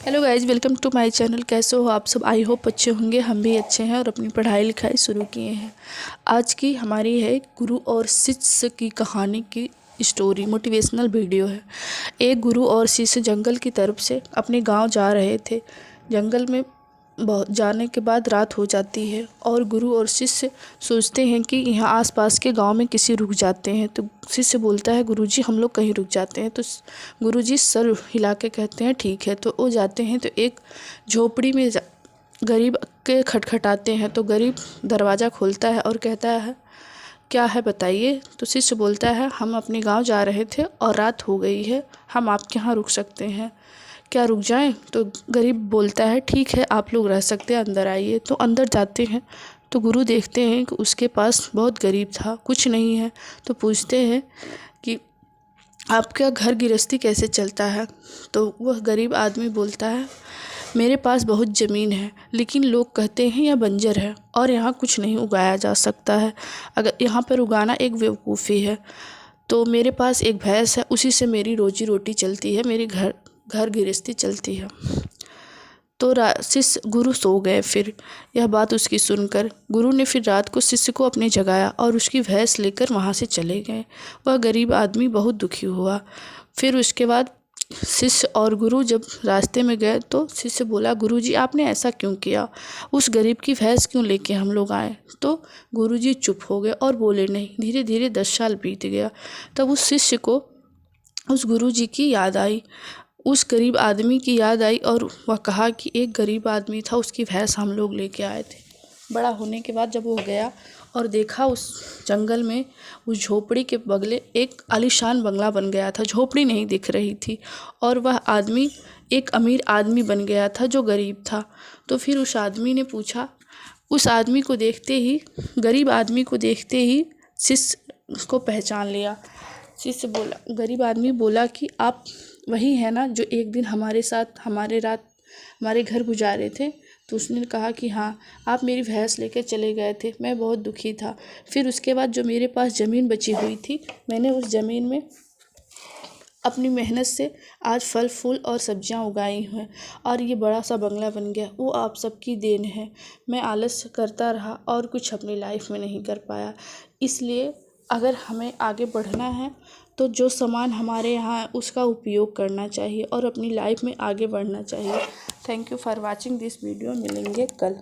Hello guys, welcome to my channel. कैसे हो आप सब? आई होप अच्छे होंगे। हम भी अच्छे हैं और अपनी पढ़ाई लिखाई शुरू किए हैं। आज की हमारी है गुरु और शिष्य की कहानी की स्टोरी, मोटिवेशनल वीडियो है। एक गुरु और शिष्य जंगल की तरफ से अपने गांव जा रहे थे। जंगल में बहुत जाने के बाद रात हो जाती है और गुरु और शिष्य सोचते हैं कि यहाँ आसपास के गांव में किसी रुक जाते हैं। तो शिष्य बोलता है, गुरुजी हम लोग कहीं रुक जाते हैं। तो गुरुजी सर हिला के कहते हैं ठीक है। तो वो जाते हैं तो एक झोपड़ी में गरीब के खटखटाते हैं। तो गरीब दरवाज़ा खोलता है और कहता है क्या है बताइए। तो शिष्य बोलता है हम अपने गांव जा रहे थे और रात हो गई है, हम आपके यहाँ रुक सकते हैं, क्या रुक जाएं? तो गरीब बोलता है ठीक है आप लोग रह सकते हैं, अंदर आइए। तो अंदर जाते हैं तो गुरु देखते हैं कि उसके पास बहुत गरीब था, कुछ नहीं है। तो पूछते हैं कि आपका घर गृहस्थी कैसे चलता है? तो वह गरीब आदमी बोलता है मेरे पास बहुत ज़मीन है, लेकिन लोग कहते हैं यह बंजर है और यहाँ कुछ नहीं उगाया जा सकता है। अगर यहाँ पर उगाना एक बेवकूफ़ी है। तो मेरे पास एक भैंस है, उसी से मेरी रोजी रोटी चलती है, मेरी घर गृहस्थी चलती है। तो शिष्य गुरु सो गए। फिर यह बात उसकी सुनकर गुरु ने फिर रात को शिष्य को अपने जगाया और उसकी भैंस लेकर वहाँ से चले गए। वह गरीब आदमी बहुत दुखी हुआ। फिर उसके बाद शिष्य और गुरु जब रास्ते में गए तो शिष्य बोला, गुरुजी आपने ऐसा क्यों किया? उस गरीब की भैंस क्यों लेके हम लोग आए? तो गुरुजी चुप हो गए और बोले नहीं। धीरे धीरे 10 साल बीत गया। तब उस शिष्य को उस गुरुजी की याद आई, उस गरीब आदमी की याद आई और वह कहा कि एक गरीब आदमी था, उसकी भैंस हम लोग लेके आए थे। बड़ा होने के बाद जब वो गया और देखा उस जंगल में उस झोपड़ी के बगले एक आलीशान बंगला बन गया था। झोपड़ी नहीं दिख रही थी और वह आदमी एक अमीर आदमी बन गया था जो गरीब था। तो फिर उस आदमी ने पूछा, उस आदमी को देखते ही, गरीब आदमी को देखते ही शिष्य उसको पहचान लिया। शिष्य बोला, गरीब आदमी बोला कि आप वही है ना जो एक दिन हमारे साथ हमारे घर गुजारे थे? तो उसने कहा कि हाँ, आप मेरी भैंस लेकर चले गए थे, मैं बहुत दुखी था। फिर उसके बाद जो मेरे पास ज़मीन बची हुई थी, मैंने उस ज़मीन में अपनी मेहनत से आज फल फूल और सब्जियां उगाई हैं और ये बड़ा सा बंगला बन गया। वो आप सबकी देन है। मैं आलस करता रहा और कुछ अपनी लाइफ में नहीं कर पाया। इसलिए अगर हमें आगे बढ़ना है तो जो सामान हमारे यहाँ है उसका उपयोग करना चाहिए और अपनी लाइफ में आगे बढ़ना चाहिए। Thank you for watching this video. मिलेंगे कल।